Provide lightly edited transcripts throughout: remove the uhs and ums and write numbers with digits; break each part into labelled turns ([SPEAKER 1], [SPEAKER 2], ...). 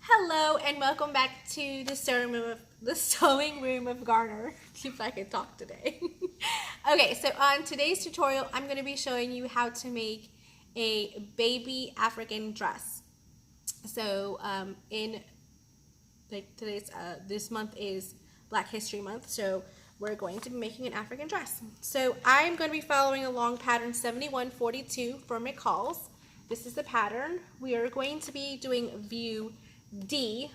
[SPEAKER 1] Hello and welcome back to the sewing room of Garner. See if I can talk today. Okay, so on today's tutorial, I'm going to be showing you how to make a baby African dress. So this month is Black History Month, so we're going to be making an African dress. So I'm going to be following along pattern 7142 for McCall's. This is the pattern. We are going to be doing view D,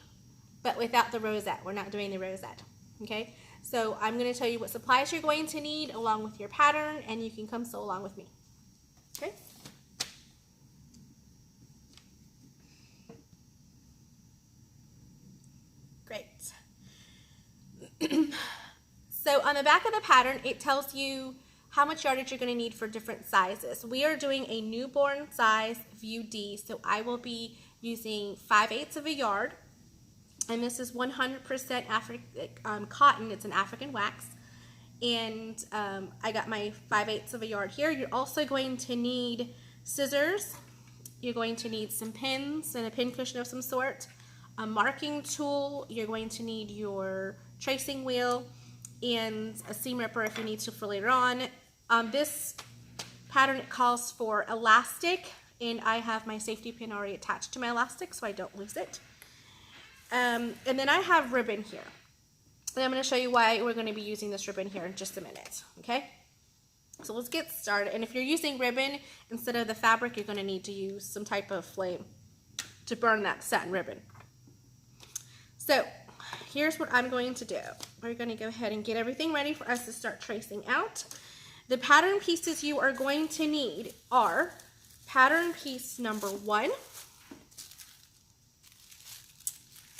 [SPEAKER 1] but without the rosette. We're not doing the rosette. Okay, so I'm going to tell you what supplies you're going to need along with your pattern, and you can come sew along with me. Okay. Great. So on the back of the pattern, it tells you how much yardage you're going to need for different sizes. We are doing a newborn size view D, so I will be using 5/8 of a yard, and this is 100% cotton. It's an African wax, and I got my 5/8 of a yard here. You're also going to need scissors. You're going to need some pins and a pin cushion of some sort, a marking tool. You're going to need your tracing wheel and a seam ripper if you need to for later on. This pattern calls for elastic, and I have my safety pin already attached to my elastic so I don't lose it. And then I have ribbon here. And I'm going to show you why we're going to be using this ribbon here in just a minute. Okay? So let's get started. And if you're using ribbon instead of the fabric, you're going to need to use some type of flame to burn that satin ribbon. So here's what I'm going to do. We're going to go ahead and get everything ready for us to start tracing out. The pattern pieces you are going to need are pattern piece number 1.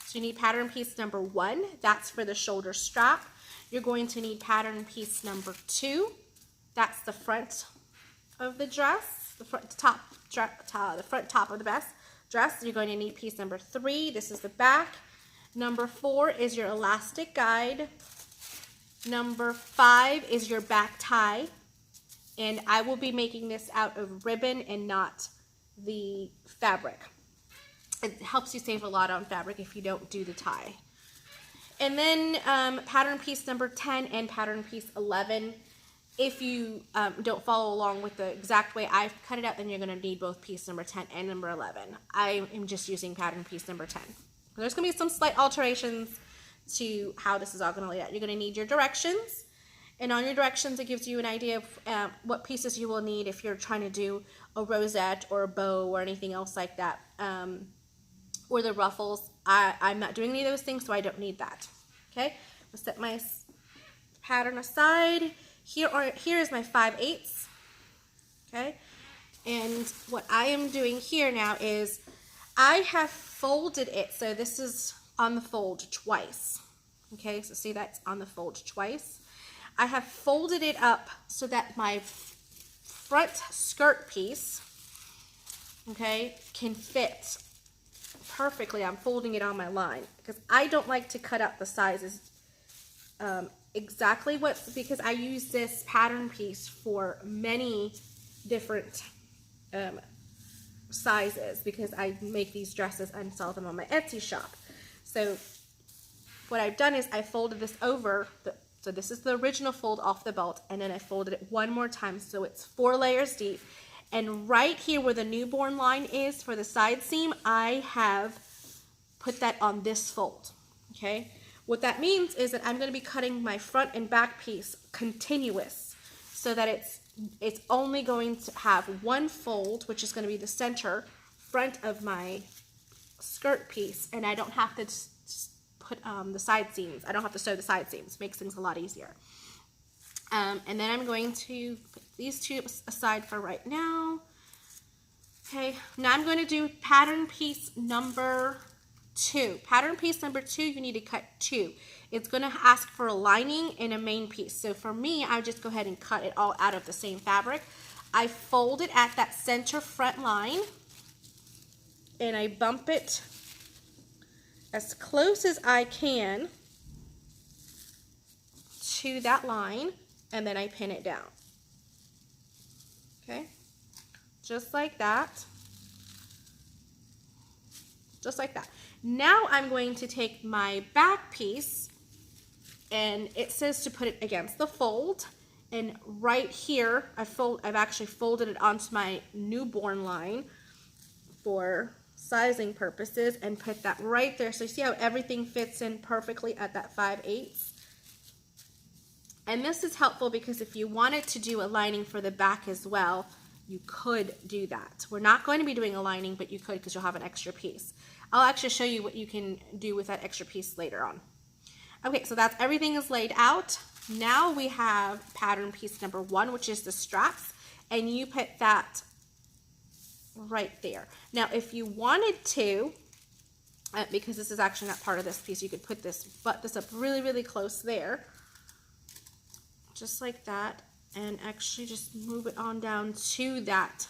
[SPEAKER 1] So you need pattern piece number 1. That's for the shoulder strap. You're going to need pattern piece number 2. That's the front of the dress, the front top of the dress. You're going to need piece number 3. This is the back. Number 4 is your elastic guide. Number 5 is your back tie. And I will be making this out of ribbon and not the fabric. It helps you save a lot on fabric if you don't do the tie. And then pattern piece number 10 and pattern piece 11. If you don't follow along with the exact way I've cut it out, then you're going to need both piece number 10 and number 11. I am just using pattern piece number 10. There's going to be some slight alterations to how this is all going to lay out. You're going to need your directions. And on your directions, it gives you an idea of what pieces you will need if you're trying to do a rosette or a bow or anything else like that. Or the ruffles. I'm not doing any of those things, so I don't need that. Okay? I'll set my pattern aside. Here is my 5/8. Okay? And what I am doing here now is I have folded it. So this is on the fold twice. Okay? So see, that's on the fold twice. I have folded it up so that my front skirt piece, okay, can fit perfectly. I'm folding it on my line because I don't like to cut out the sizes exactly because I use this pattern piece for many different sizes because I make these dresses and sell them on my Etsy shop. So what I've done is I folded this over so this is the original fold off the belt, and then I folded it one more time so it's 4 layers deep. And right here where the newborn line is for the side seam, I have put that on this fold. Okay? What that means is that I'm going to be cutting my front and back piece continuous so that it's only going to have one fold, which is going to be the center front of my skirt piece, and I don't have to put the side seams. I don't have to sew the side seams. Makes things a lot easier. And then I'm going to put these two aside for right now. Okay, now I'm going to do pattern piece number 2. Pattern piece number 2, you need to cut 2. It's going to ask for a lining and a main piece. So for me, I just go ahead and cut it all out of the same fabric. I fold it at that center front line, and I bump it as close as I can to that line, and then I pin it down. Okay, just like that. just like that. Now I'm going to take my back piece, and it says to put it against the fold, and right here I've actually folded it onto my newborn line for sizing purposes and put that right there. So you see how everything fits in perfectly at that 5/8. And this is helpful because if you wanted to do a lining for the back as well, you could do that. We're not going to be doing a lining, but you could because you'll have an extra piece. I'll actually show you what you can do with that extra piece later on. Okay, so that's everything is laid out. Now we have pattern piece number 1, which is the straps, and you put that right there. Now, if you wanted to, because this is actually not part of this piece, you could put this, butt this up really, really close there, just like that, and actually just move it on down to that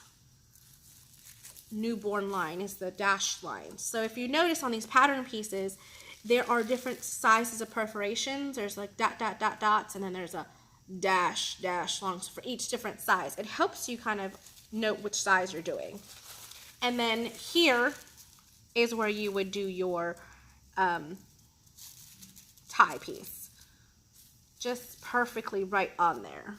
[SPEAKER 1] newborn line, is the dashed line. So if you notice on these pattern pieces, there are different sizes of perforations. There's like dot, dot, dot, dots, and then there's a dash, dash long. So for each different size, it helps you kind of note which size you're doing. And then here is where you would do your tie piece. Just perfectly right on there.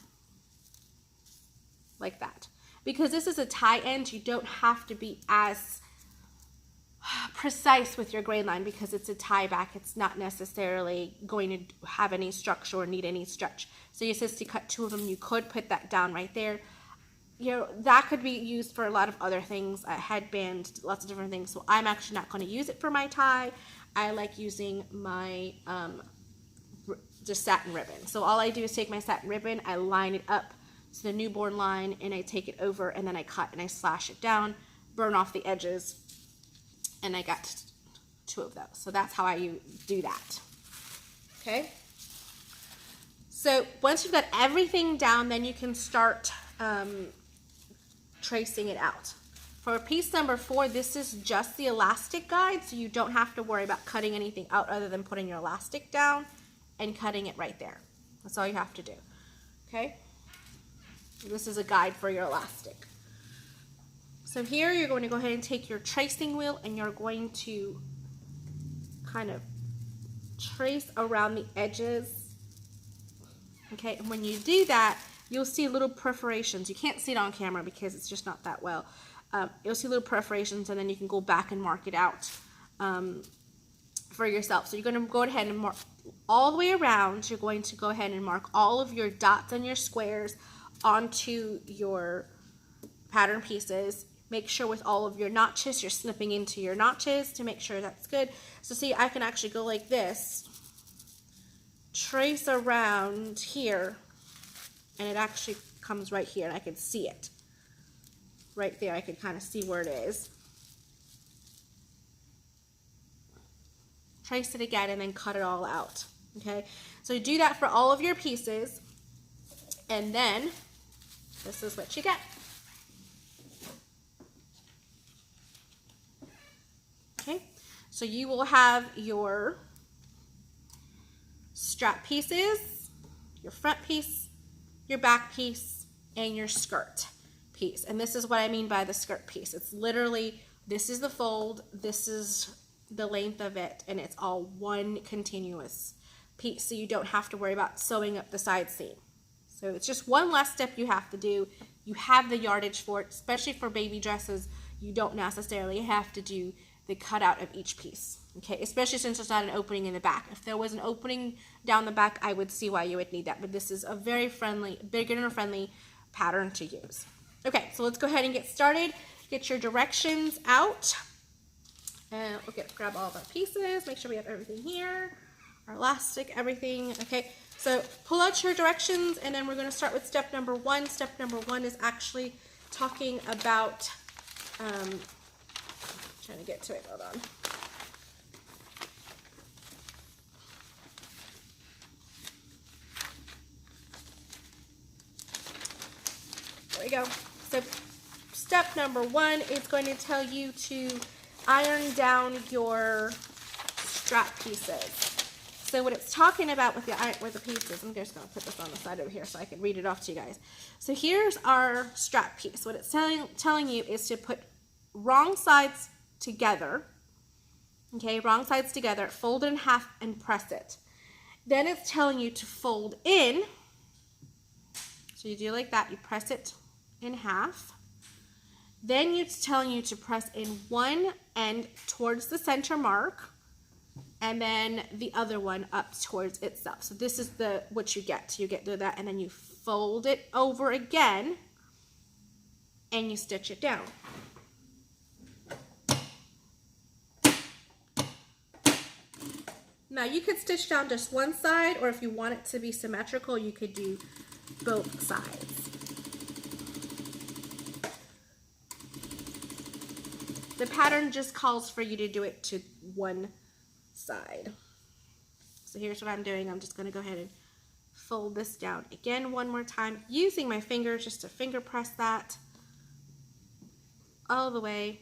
[SPEAKER 1] Like that. Because this is a tie end, you don't have to be as precise with your grain line because it's a tie back. It's not necessarily going to have any structure or need any stretch. So it says to cut 2 of them, you could put that down right there. You know, that could be used for a lot of other things, a headband, lots of different things. So I'm actually not going to use it for my tie. I like using my just satin ribbon. So all I do is take my satin ribbon, I line it up to the newborn line, and I take it over, and then I cut and I slash it down, burn off the edges, and I got 2 of those. So that's how I do that. Okay. So once you've got everything down, then you can start tracing it out. For piece number 4, this is just the elastic guide, so you don't have to worry about cutting anything out other than putting your elastic down and cutting it right there. That's all you have to do. Okay. This is a guide for your elastic. So here you're going to go ahead and take your tracing wheel, and you're going to kind of trace around the edges. Okay, and when you do that, you'll see little perforations. You can't see it on camera because it's just not that well. You'll see little perforations, and then you can go back and mark it out for yourself. So you're going to go ahead and mark all the way around. You're going to go ahead and mark all of your dots and your squares onto your pattern pieces. Make sure with all of your notches, you're snipping into your notches to make sure that's good. So see, I can actually go like this, trace around here, and it actually comes right here, and I can see it. Right there, I can kind of see where it is. Trace it again, and then cut it all out. Okay, so you do that for all of your pieces, and then this is what you get. Okay, so you will have your strap pieces, your front piece, your back piece, and your skirt piece. And this is what I mean by the skirt piece. It's literally, this is the fold, this is the length of it, and it's all one continuous piece, so you don't have to worry about sewing up the side seam. So it's just one less step you have to do. You have the yardage for it, especially for baby dresses. You don't necessarily have to do the cutout of each piece, okay? Especially since there's not an opening in the back. If there was an opening down the back, I would see why you would need that, but this is a very friendly, beginner-friendly pattern to use. Okay, so let's go ahead and get started. Get your directions out. And we'll grab all of our pieces, make sure we have everything here, our elastic, everything. Okay, so pull out your directions, and then we're going to start with step number 1. Step number 1 is actually talking about, trying to get to it, hold on. There we go. So step number 1 is going to tell you to iron down your strap pieces. So what it's talking about with the pieces, I'm just going to put this on the side over here so I can read it off to you guys. So here's our strap piece. What it's telling you is to put wrong sides together Okay, wrong sides together, fold it in half and press it. Then it's telling you to fold in. So you do like that, you press it in half. Then it's telling you to press in one end towards the center mark and then the other one up towards itself. So this is what you get. You get to that and then you fold it over again and you stitch it down. Now you could stitch down just one side, or if you want it to be symmetrical, you could do both sides. The pattern just calls for you to do it to one side. So here's what I'm doing. I'm just going to go ahead and fold this down again one more time, using my fingers just to finger press that all the way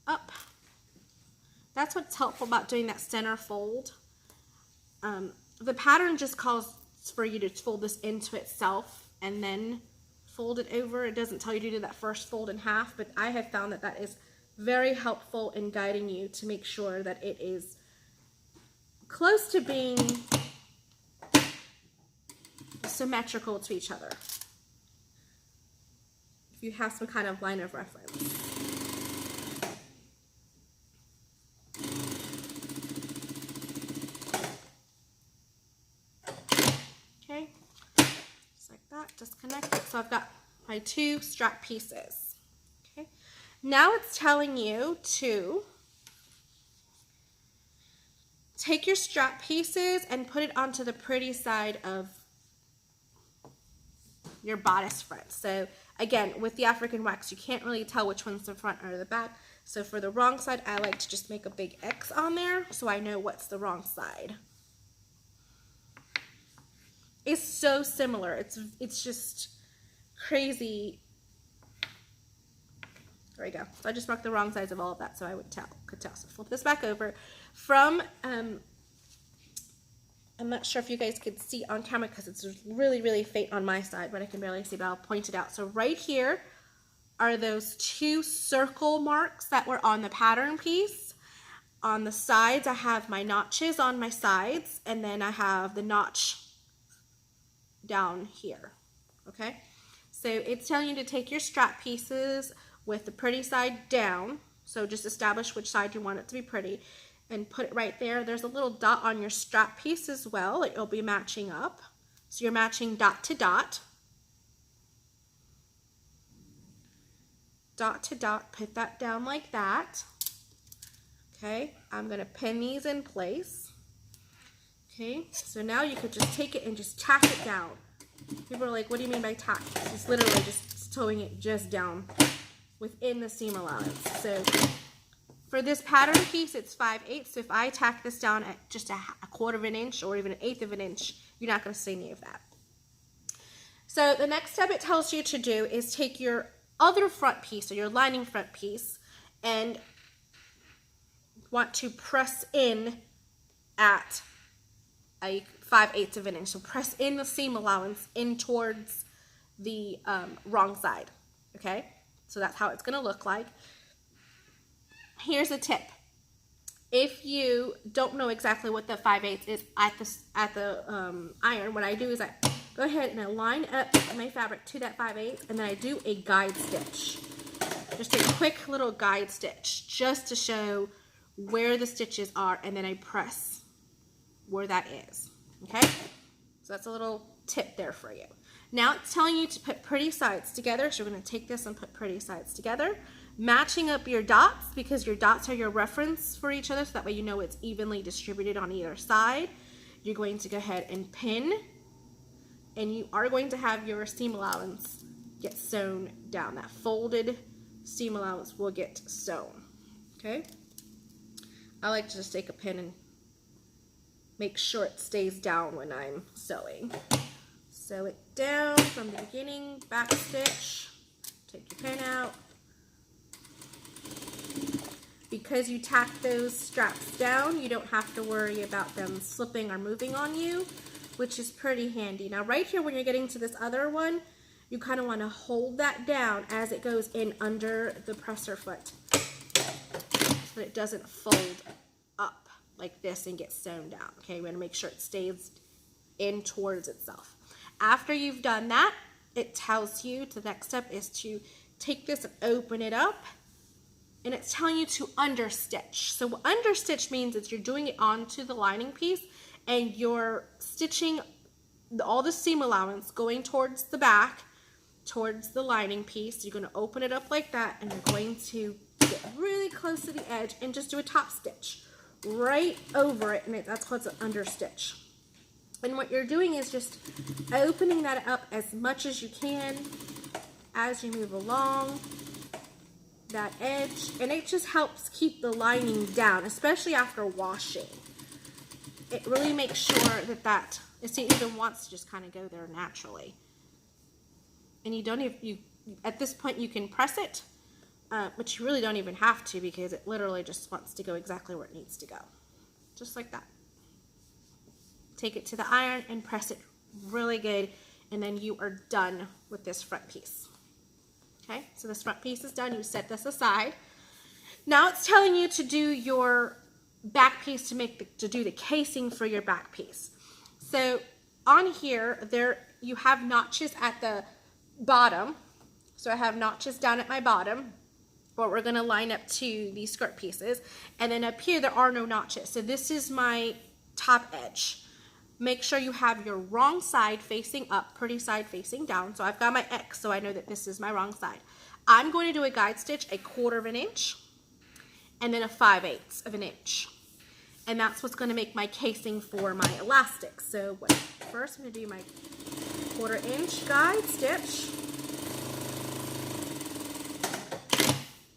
[SPEAKER 1] up. That's what's helpful about doing that center fold. The pattern just calls for you to fold this into itself and then fold it over. It doesn't tell you to do that first fold in half, but I have found that that is very helpful in guiding you to make sure that it is close to being symmetrical to each other, if you have some kind of line of reference. Okay, just like that, disconnect it. So I've got my two strap pieces. Okay, now it's telling you to take your strap pieces and put it onto the pretty side of your bodice front. So again, with the African wax, you can't really tell which one's the front or the back. So for the wrong side, I like to just make a big X on there so I know what's the wrong side. It's so similar. It's just crazy. There we go. So I just marked the wrong sides of all of that so I could tell. So flip this back over. From, I'm not sure if you guys could see on camera because it's really, really faint on my side, but I can barely see, but I'll point it out. So right here are those two circle marks that were on the pattern piece. On the sides, I have my notches on my sides, and then I have the notch down here, okay? So it's telling you to take your strap pieces with the pretty side down, so just establish which side you want it to be pretty, and put it right there. There's a little dot on your strap piece as well that you'll be matching up. So you're matching dot to dot. Dot to dot, put that down like that. Okay, I'm gonna pin these in place. Okay, so now you could just take it and just tack it down. People are like, what do you mean by tack? It's literally just sewing it just down within the seam allowance. So for this pattern piece, it's 5/8. So if I tack this down at just a 1/4 of an inch or even 1/8 of an inch, you're not going to see any of that. So the next step it tells you to do is take your other front piece or your lining front piece and want to press in at a 5/8 of an inch. So press in the seam allowance in towards the wrong side. Okay, so that's how it's going to look like. Here's a tip. If you don't know exactly what the 5/8 is at the iron, what I do is I go ahead and I line up my fabric to that 5/8, and then I do a guide stitch. Just a quick little guide stitch just to show where the stitches are, and then I press where that is. Okay? So that's a little tip there for you. Now it's telling you to put pretty sides together, so we're going to take this and put pretty sides together. Matching up your dots, because your dots are your reference for each other, so that way you know it's evenly distributed on either side. You're going to go ahead and pin, and you are going to have your seam allowance get sewn down. That folded seam allowance will get sewn. Okay? I like to just take a pin and make sure it stays down when I'm sewing. Sew it down from the beginning, back stitch, take your pin out. Because you tack those straps down, you don't have to worry about them slipping or moving on you, which is pretty handy. Now right here when you're getting to this other one, you kind of want to hold that down as it goes in under the presser foot. So that it doesn't fold up like this and get sewn down. Okay, we're gonna make sure it stays in towards itself. After you've done that, it tells you the next step is to take this and open it up, and it's telling you to understitch. So understitch means that you're doing it onto the lining piece and you're stitching all the seam allowance going towards the back, towards the lining piece. You're going to open it up like that, and you're going to get really close to the edge and just do a top stitch right over it, and that's what's an understitch. And what you're doing is just opening that up as much as you can as you move along that edge, and it just helps keep the lining down, especially after washing. It really makes sure that it even wants to just kind of go there naturally. And you don't even, at this point you can press it, but you really don't even have to, because it literally just wants to go exactly where it needs to go. Just like that. Take it to the iron and press it really good, and then you are done with this front piece. Okay, so this front piece is done. You set this aside. Now it's telling you to do your back piece to do the casing for your back piece. So on here, you have notches at the bottom. So I have notches down at my bottom, where we're going to line up to these skirt pieces. And then up here, there are no notches. So this is my top edge. Make sure you have your wrong side facing up, pretty side facing down. So I've got my X, so I know that this is my wrong side. I'm going to do a guide stitch 1/4 of an inch and then a 5/8 of an inch. And that's what's going to make my casing for my elastic. So first I'm going to do my 1/4 inch guide stitch.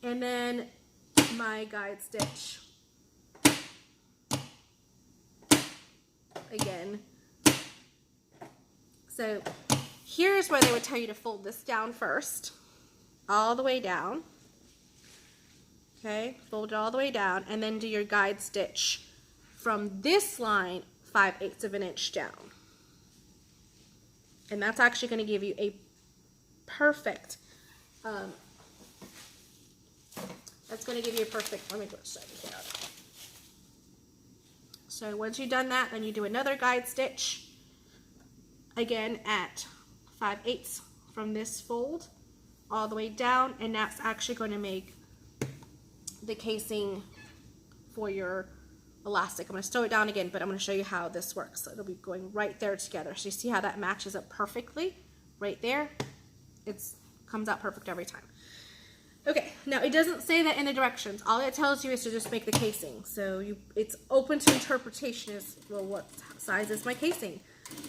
[SPEAKER 1] And then my guide stitch again. So here's where they would tell you to fold this down first, all the way down. Okay, fold it all the way down, and then do your guide stitch from this line 5/8 of an inch down. And that's actually going to give you a perfect, that's going to give you a perfect, let me go straight here. So once you've done that, then you do another guide stitch, again at 5/8 from this fold all the way down, and that's actually going to make the casing for your elastic. I'm going to sew it down again, but I'm going to show you how this works. So it'll be going right there together. So you see how that matches up perfectly right there? It comes out perfect every time. Okay, now it doesn't say that in the directions. All it tells you is to just make the casing. So it's open to interpretation as, well, what size is my casing?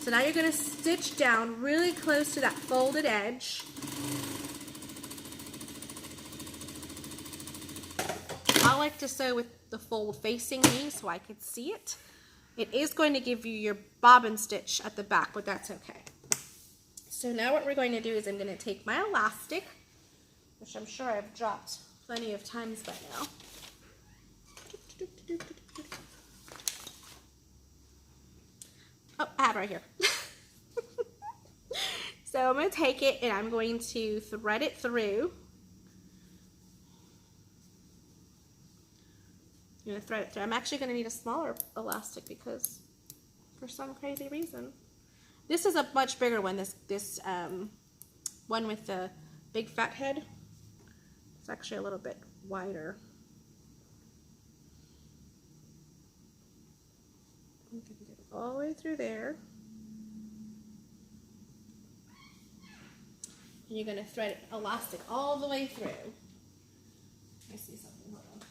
[SPEAKER 1] So now you're going to stitch down really close to that folded edge. I like to sew with the fold facing me so I could see it. It is going to give you your bobbin stitch at the back, but that's okay. So now what we're going to do is I'm going to take my elastic, which I'm sure I've dropped plenty of times by now. Oh, I have it right here. So I'm going to take it and I'm going to thread it through. I'm going to thread it through. I'm actually going to need a smaller elastic because for some crazy reason. This is a much bigger one, this one with the big fat head. It's actually a little bit wider. I'm going to get it all the way through there. And you're going to thread elastic all the way through. I see something, hold on.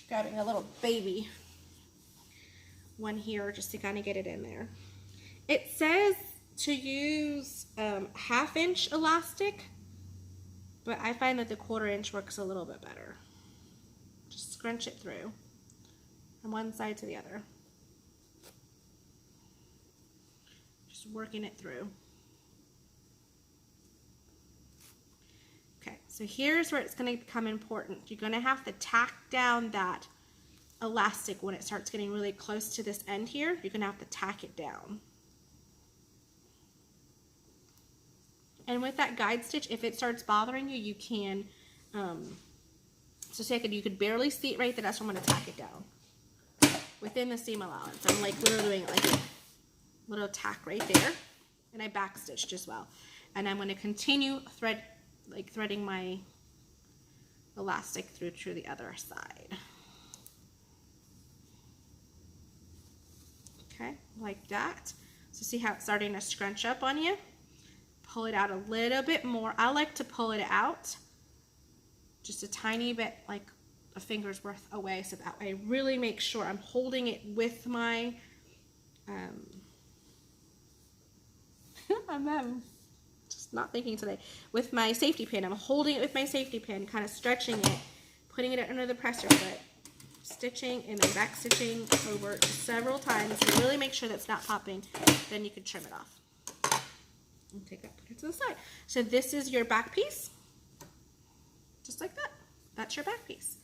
[SPEAKER 1] Grabbing a little baby one here just to kind of get it in there. It says to use 1/2 inch elastic, but I find that the 1/4 inch works a little bit better. Just scrunch it through from one side to the other. Just working it through. Okay, so here's where it's going to become important. You're going to have to tack down that elastic when it starts getting really close to this end here. You're going to have to tack it down. And with that guide stitch, if it starts bothering you, you can, so say you could barely see it right there, that's where I'm going to tack it down. Within the seam allowance. I'm like literally doing like a little tack right there. And I back stitched as well. And I'm going to continue threading my elastic through to the other side. Okay, like that. So see how it's starting to scrunch up on you? Pull it out a little bit more. I like to pull it out just a tiny bit, like a finger's worth away, so that way I really make sure I'm holding it with my I'm just not thinking today, with my safety pin. I'm holding it with my safety pin, kind of stretching it, putting it under the presser foot, stitching and then back stitching over several times to really make sure that's not popping. Then you can trim it off and take that, put it to the side. So this is your back piece, just like that. That's your back piece.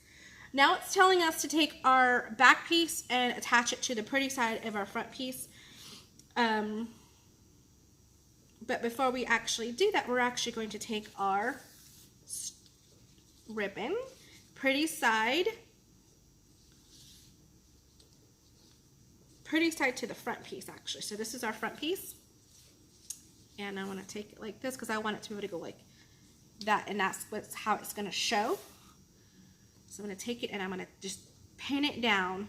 [SPEAKER 1] Now it's telling us to take our back piece and attach it to the pretty side of our front piece. But before we actually do that, we're actually going to take our ribbon, pretty side to the front piece actually. So this is our front piece. And I want to take it like this because I want it to be able to go like that, and that's how it's going to show. So I'm going to take it and I'm going to just pin it down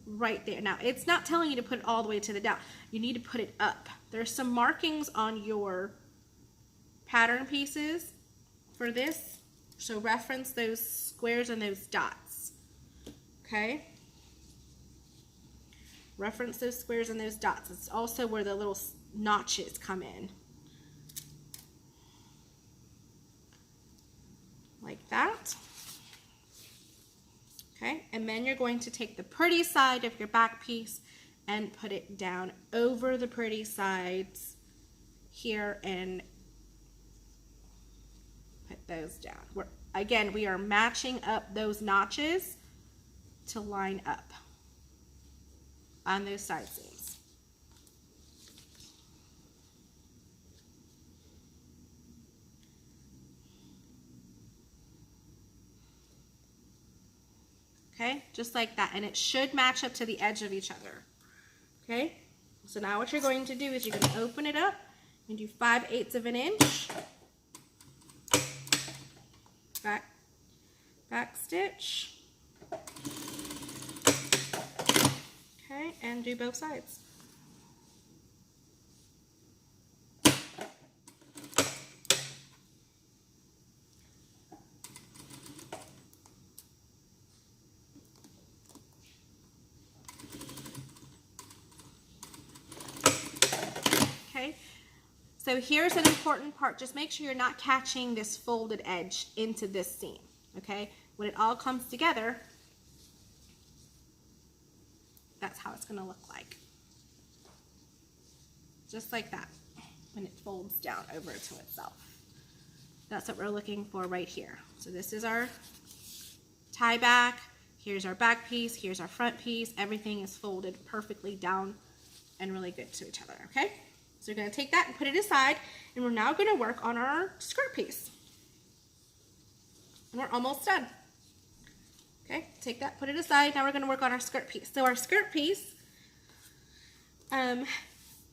[SPEAKER 1] right there. Now it's not telling you to put it all the way to the down. You need to put it up. There's some markings on your pattern pieces for this, so reference those squares and those dots. Okay, reference those squares and those dots. It's also where the little notches come in, like that. Okay, and then you're going to take the pretty side of your back piece and put it down over the pretty sides here and put those down. Again, we are matching up those notches to line up on those side seams. Okay, just like that, and it should match up to the edge of each other. Okay, so now what you're going to do is you're going to open it up and do 5/8 of an inch, back stitch, okay, and do both sides. So here's an important part. Just make sure you're not catching this folded edge into this seam, okay? When it all comes together, that's how it's going to look like. Just like that, when it folds down over to itself. That's what we're looking for right here. So this is our tie back. Here's our back piece. Here's our front piece. Everything is folded perfectly down and really good to each other, okay? So we're going to take that and put it aside, and we're now going to work on our skirt piece. And we're almost done. Okay, take that, put it aside. Now we're going to work on our skirt piece. So our skirt piece,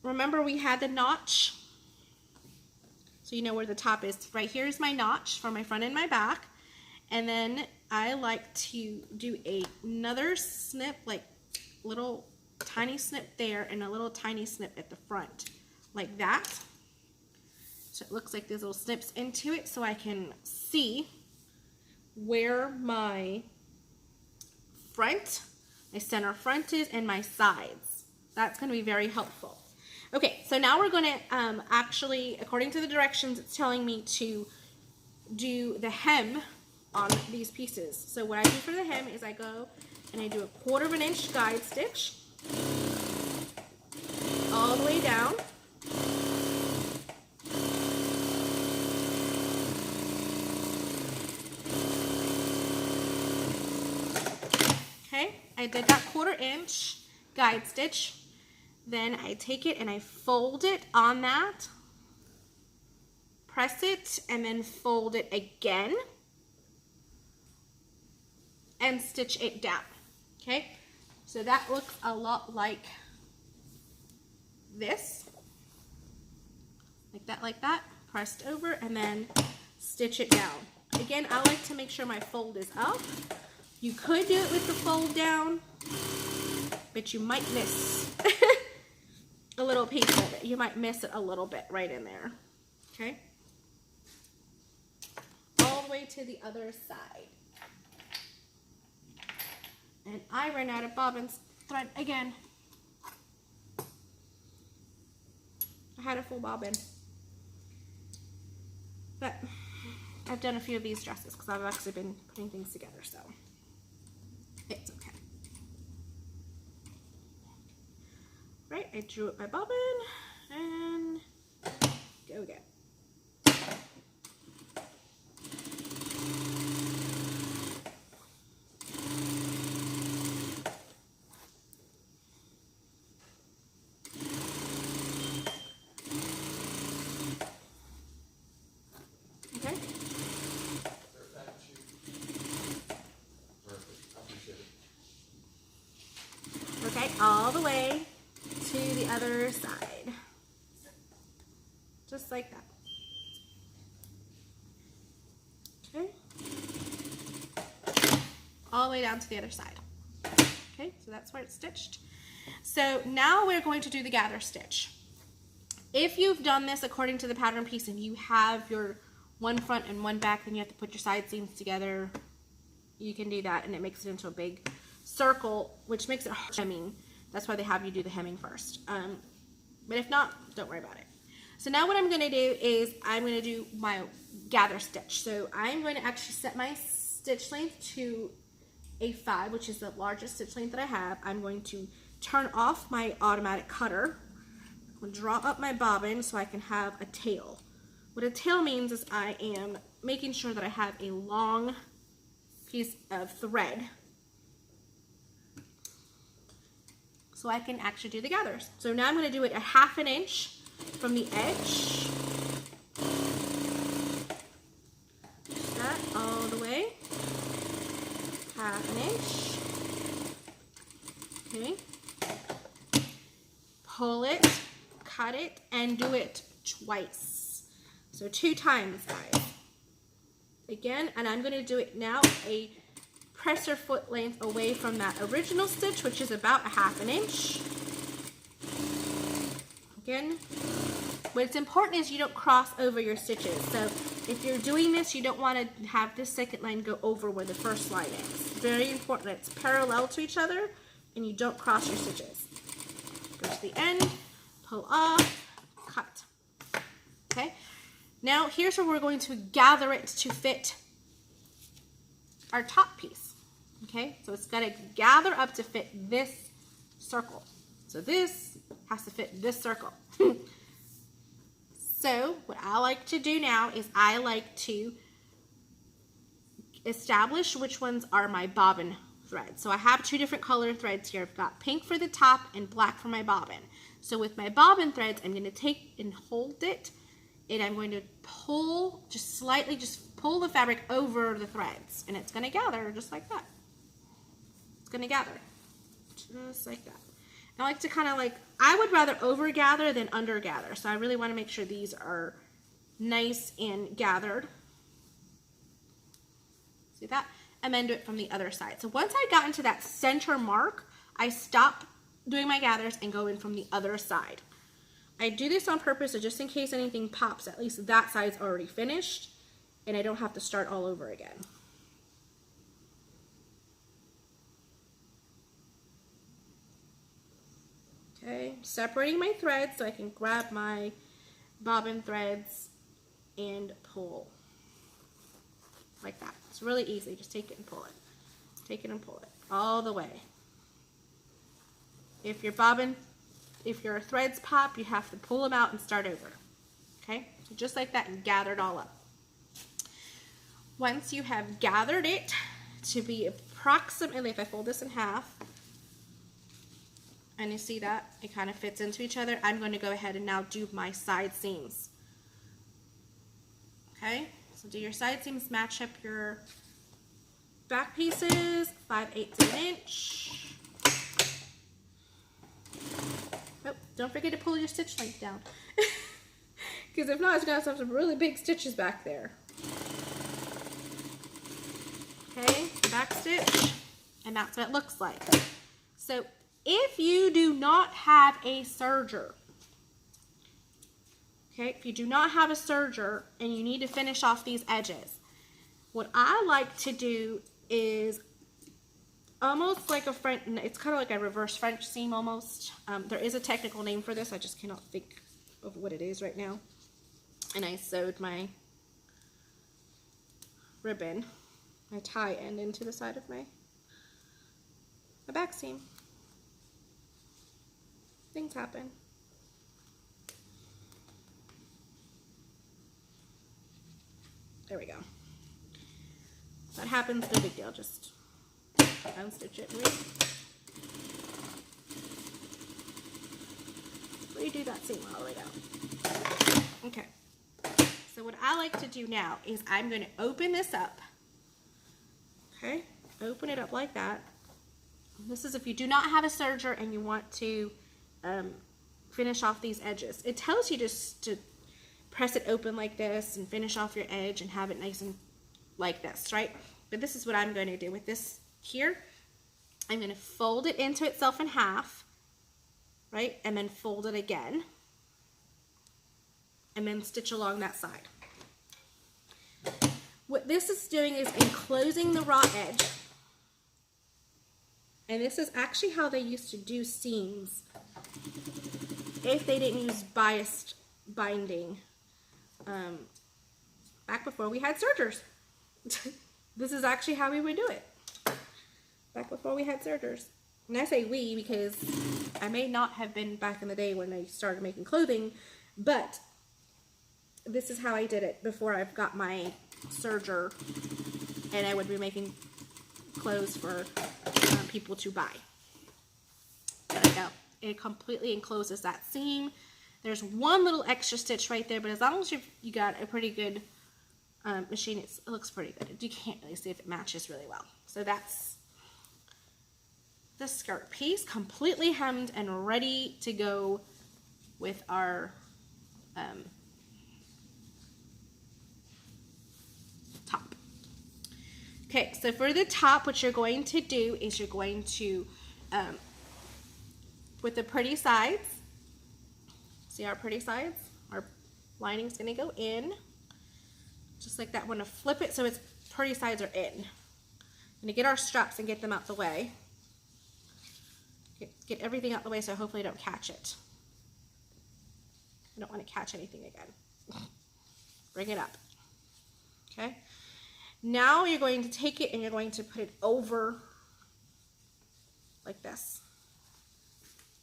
[SPEAKER 1] remember we had the notch. So you know where the top is. Right here is my notch for my front and my back. And then I like to do another snip, like little tiny snip there and a little tiny snip at the front. Like that. So it looks like there's little snips into it so I can see where my front, my center front is and my sides. That's going to be very helpful. Okay, so now we're going to actually, according to the directions, it's telling me to do the hem on these pieces. So what I do for the hem is I go and I do a 1/4 of an inch guide stitch all the way down. Okay, I did that 1/4 inch guide stitch. Then I take it and I fold it on that press it and then fold it again and stitch it down. Okay, so that looks a lot like this, like that, pressed over, and then stitch it down. Again, I like to make sure my fold is up. You could do it with the fold down, but you might miss a little piece of it. You might miss it a little bit right in there. Okay, all the way to the other side. And I ran out of bobbin thread again. I had a full bobbin, but I've done a few of these dresses because I've actually been putting things together, so it's okay. Right, I drew up my bobbin and go again. Okay, all the way to the other side. Just like that. Okay. All the way down to the other side. Okay, so that's where it's stitched. So now we're going to do the gather stitch. If you've done this according to the pattern piece and you have your one front and one back, then you have to put your side seams together. You can do that, and it makes it into a big circle, which makes it hemming. That's why they have you do the hemming first. But if not, don't worry about it. So now what I'm going to do is I'm going to do my gather stitch. So I'm going to actually set my stitch length to a 5, which is the largest stitch length that I have. I'm going to turn off my automatic cutter. I'm going to draw up my bobbin so I can have a tail. What a tail means is I am making sure that I have a long piece of thread so I can actually do the gathers. So now I'm going to do it a 1/2 inch from the edge. That all the way. 1/2 inch. Okay. Pull it, cut it, and do it twice. So 2 times, guys. Again, and I'm going to do it now a presser foot length away from that original stitch, which is about a 1/2 inch. Again, what's important is you don't cross over your stitches. So if you're doing this, you don't want to have this second line go over where the first line is. It's very important that it's parallel to each other and you don't cross your stitches. Go to the end, pull off, cut. Okay, now here's where we're going to gather it to fit our top piece. Okay, so it's got to gather up to fit this circle. So this has to fit this circle. So what I like to do now is I like to establish which ones are my bobbin threads. So I have 2 different color threads here. I've got pink for the top and black for my bobbin. So with my bobbin threads, I'm going to take and hold it, and I'm going to pull, just slightly, just pull the fabric over the threads, and it's going to gather just like that. It's going to gather just like that. I like to kind of like, I would rather over gather than under gather. So I really want to make sure these are nice and gathered. See that? And then do it from the other side. So once I got into that center mark, I stop doing my gathers and go in from the other side. I do this on purpose, so just in case anything pops, at least that side's already finished and I don't have to start all over again. Okay, separating my threads so I can grab my bobbin threads and pull like that. It's really easy. Just take it and pull it. Take it and pull it all the way. If your threads pop, you have to pull them out and start over. Okay, so just like that, and gather it all up. Once you have gathered it to be approximately, if I fold this in half, and you see that it kind of fits into each other, I'm going to go ahead and now do my side seams. Okay, so do your side seams, match up your back pieces, 5/8 of an inch. Oh, don't forget to pull your stitch length down. Because if not, it's going to have some really big stitches back there. Okay, back stitch, and that's what it looks like. So if you do not have a serger, okay, if you do not have a serger and you need to finish off these edges, what I like to do is almost like a French, it's kind of like a reverse French seam almost. There is a technical name for this, I just cannot think of what it is right now. And I sewed my ribbon, my tie end into the side of my back seam. Things happen. There we go. That happens, no big deal, just unstitch it and redo that seam all the way down. Okay, so what I like to do now is I'm going to open this up. Okay, open it up like that. This is if you do not have a serger and you want to finish off these edges. It tells you just to press it open like this and finish off your edge and have it nice and like this, right? But this is what I'm going to do with this here. I'm going to fold it into itself in half, right? And then fold it again. And then stitch along that side. What this is doing is enclosing the raw edge. And this is actually how they used to do seams if they didn't use biased binding back before we had sergers. This is actually how we would do it back before we had sergers. And I say we because I may not have been back in the day when I started making clothing, but this is how I did it before I've got my serger and I would be making clothes for people to buy. There we go. It completely encloses that seam. There's one little extra stitch right there, but as long as you got a pretty good machine, it looks pretty good. You can't really see if it matches really well. So that's the skirt piece, completely hemmed and ready to go with our top. Okay, so for the top, what you're going to do is you're going to, with the pretty sides, see our pretty sides? Our lining's going to go in, just like that. I'm going to flip it so its pretty sides are in. I'm going to get our straps and get them out the way. Get everything out the way so hopefully I don't catch it. I don't want to catch anything again. Bring it up. Okay. Now you're going to take it and you're going to put it over like this.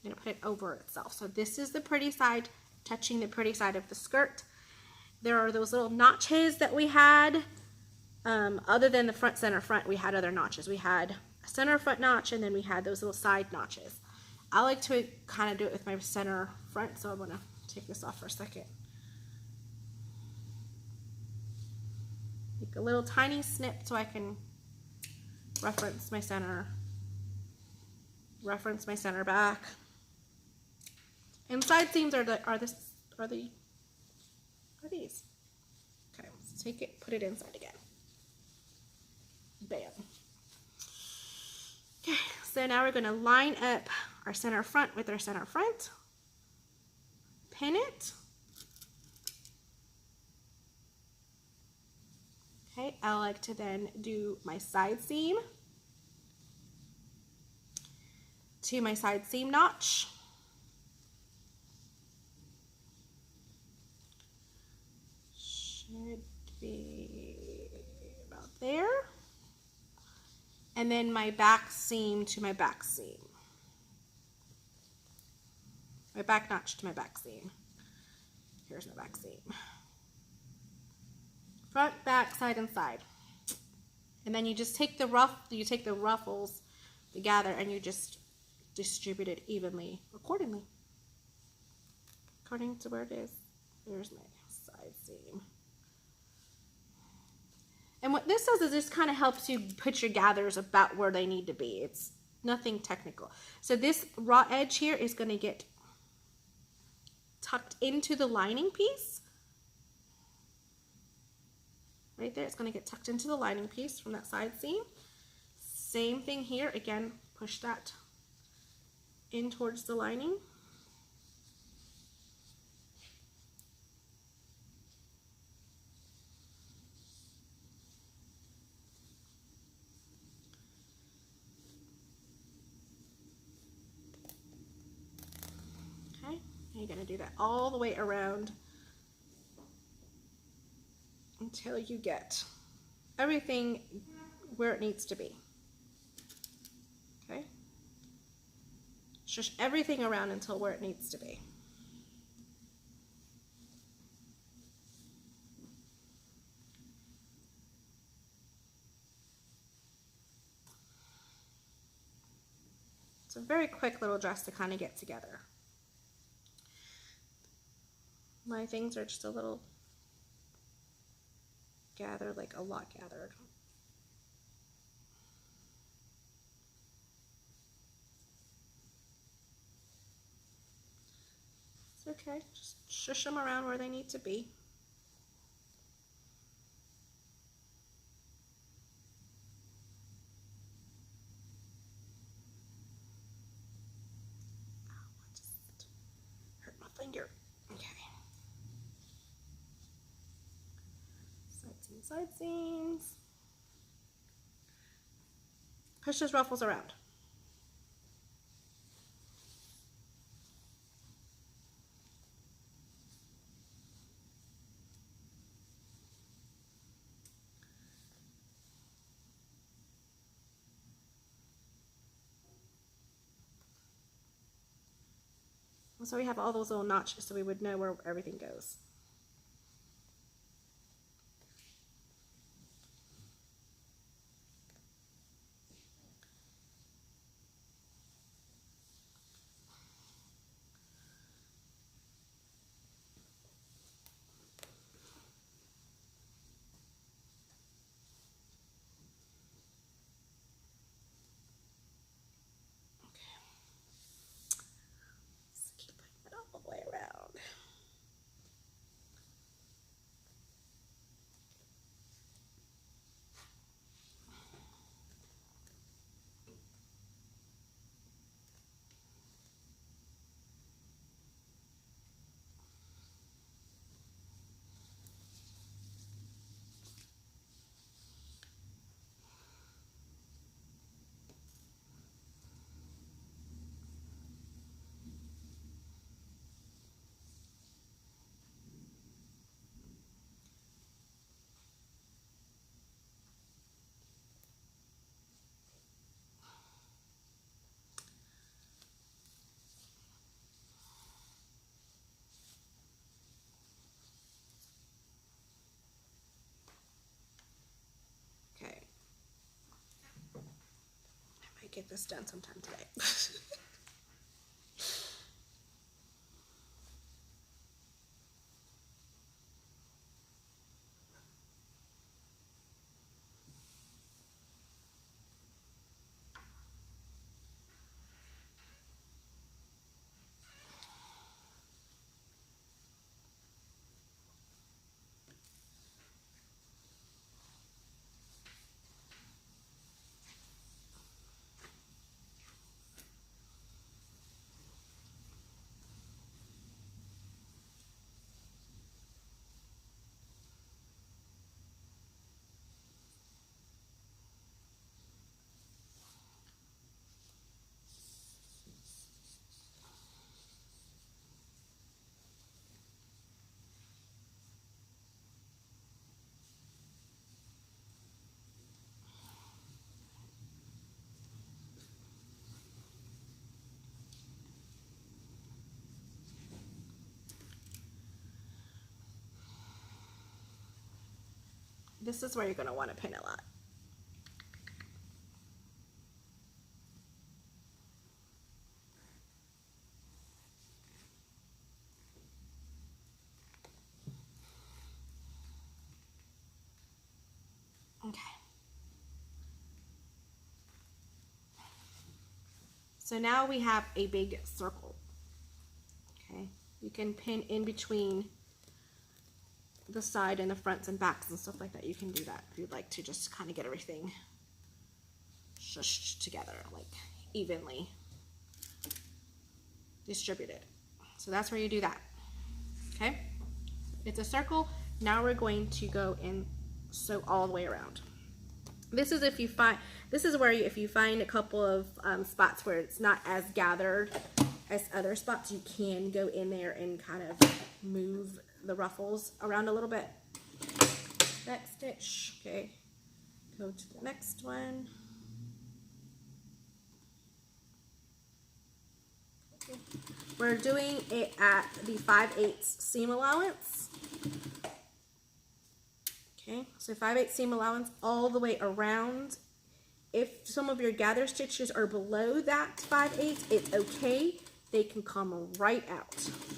[SPEAKER 1] You're going to put it over itself. So this is the pretty side touching the pretty side of the skirt. There are those little notches that we had. Other than the front, center, front, we had other notches. We had a center front notch and then we had those little side notches. I like to kind of do it with my center front, so I'm going to take this off for a second. Make a little tiny snip so I can reference my center back. And side seams are these. Okay, let's take it, put it inside again. Bam. Okay, so now we're going to line up our center front with our center front. Pin it. Okay, I like to then do my side seam to my side seam notch. Should be about there. And then my back seam to my back seam. My back notch to my back seam. Here's my back seam. Front, back, side, and side. And then you just take the ruffles together and you just distribute it evenly accordingly. According to where it is. There's my side seam. And what this does is this kind of helps you put your gathers about where they need to be. It's nothing technical. So this raw edge here is going to get tucked into the lining piece. Right there, it's going to get tucked into the lining piece from that side seam. Same thing here. Again, push that in towards the lining. You're going to do that all the way around until you get everything where it needs to be. Okay? Shush everything around until where it needs to be. It's a very quick little dress to kind of get together. My things are just a little gathered, like a lot gathered. It's okay, just shush them around where they need to be. Ow, I just hurt my finger. Okay. Side seams. Push those ruffles around. So we have all those little notches so we would know where everything goes. Okay. I might get this done sometime today. This is where you're going to want to pin a lot. So now we have a big circle. Okay, you can pin in between the side and the fronts and backs and stuff like that. You can do that if you'd like to, just kind of get everything shushed together, like evenly distributed. So that's where you do that. Okay, it's a circle. Now we're going to go and sew all the way around. This is if you find, this is where if you find a couple of spots where it's not as gathered as other spots, you can go in there and kind of move the ruffles around a little bit. Next stitch, okay, go to the next one. Okay. We're doing it at the 5/8 seam allowance. Okay, so 5/8 seam allowance all the way around. If some of your gather stitches are below that 5/8, it's okay. They can come right out.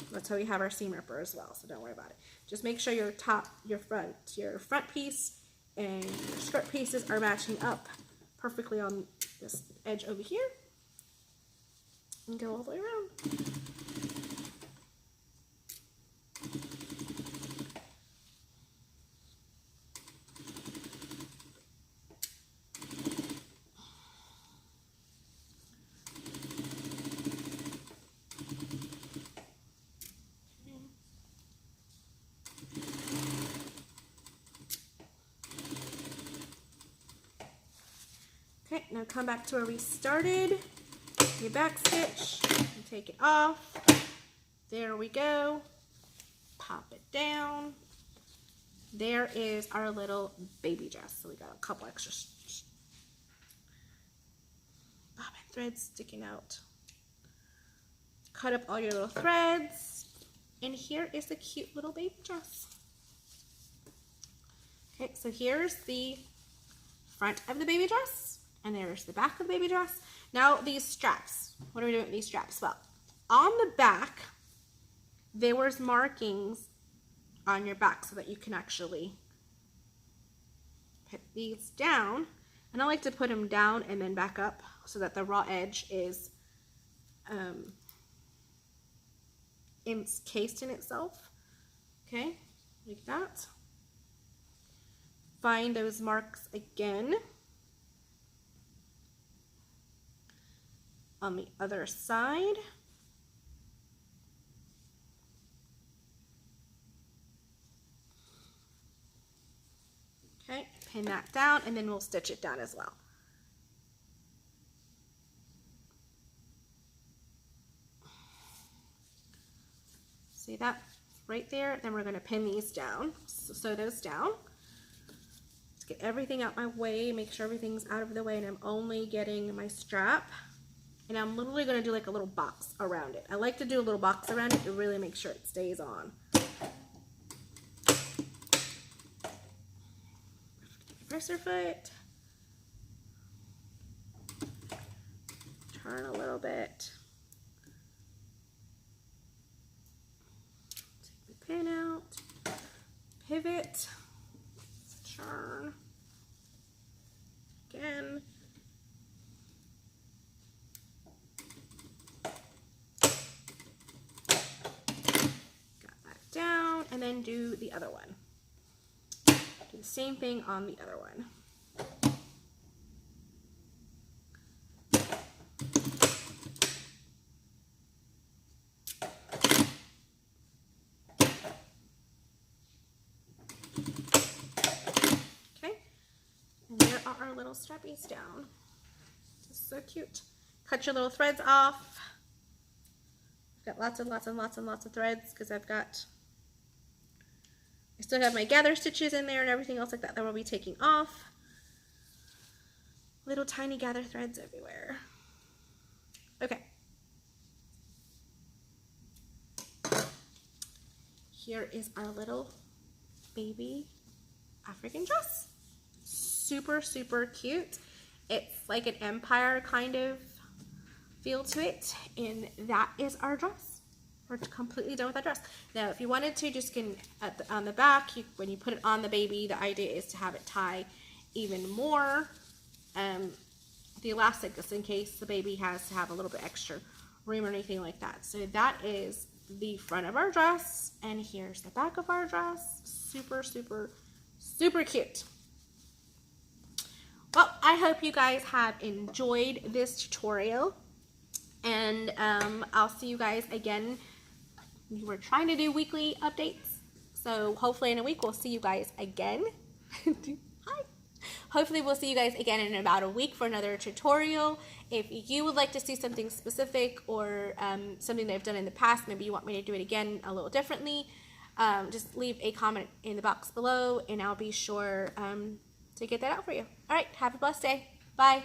[SPEAKER 1] That's how we have our seam ripper as well, so don't worry about it. Just make sure your front piece and your skirt pieces are matching up perfectly on this edge over here. And go all the way around. Okay, now come back to where we started. Your back stitch, and take it off. There we go. Pop it down. There is our little baby dress. So we got a couple extra bobbin threads sticking out. Cut up all your little threads. And here is the cute little baby dress. Okay, so here's the front of the baby dress. And there's the back of the baby dress. Now these straps, what are we doing with these straps? Well, on the back, there was markings on your back so that you can actually put these down. And I like to put them down and then back up so that the raw edge is encased in itself. Okay, like that. Find those marks again on the other side. Okay, pin that down and then we'll stitch it down as well. See that right there? Then we're going to pin these down, sew those down. Let's get everything out my way, make sure everything's out of the way, and I'm only getting my strap. And I'm literally going to do like a little box around it. I like to do a little box around it to really make sure it stays on. Presser foot. Turn a little bit. Take the pin out. Pivot. Turn. Again. Down, and then do the other one. Do the same thing on the other one. Okay, and there are our little strappies down. Just so cute. Cut your little threads off. Got lots and lots and lots and lots of threads because I still have my gather stitches in there and everything else like that that we'll be taking off. Little tiny gather threads everywhere. Okay. Here is our little baby African dress. Super, super cute. It's like an empire kind of feel to it, and that is our dress. We're completely done with that dress. Now, if you wanted to, just can on the back, when you put it on the baby, the idea is to have it tie even more the elastic just in case the baby has to have a little bit extra room or anything like that. So that is the front of our dress, and here's the back of our dress. Super, super, super cute. Well, I hope you guys have enjoyed this tutorial, and I'll see you guys again. We're trying to do weekly updates, so hopefully in a week we'll see you guys again. Hi. Hopefully we'll see you guys again in about a week for another tutorial. If you would like to see something specific or something that I've done in the past, maybe you want me to do it again a little differently, just leave a comment in the box below and I'll be sure to get that out for you. All right, have a blessed day. Bye.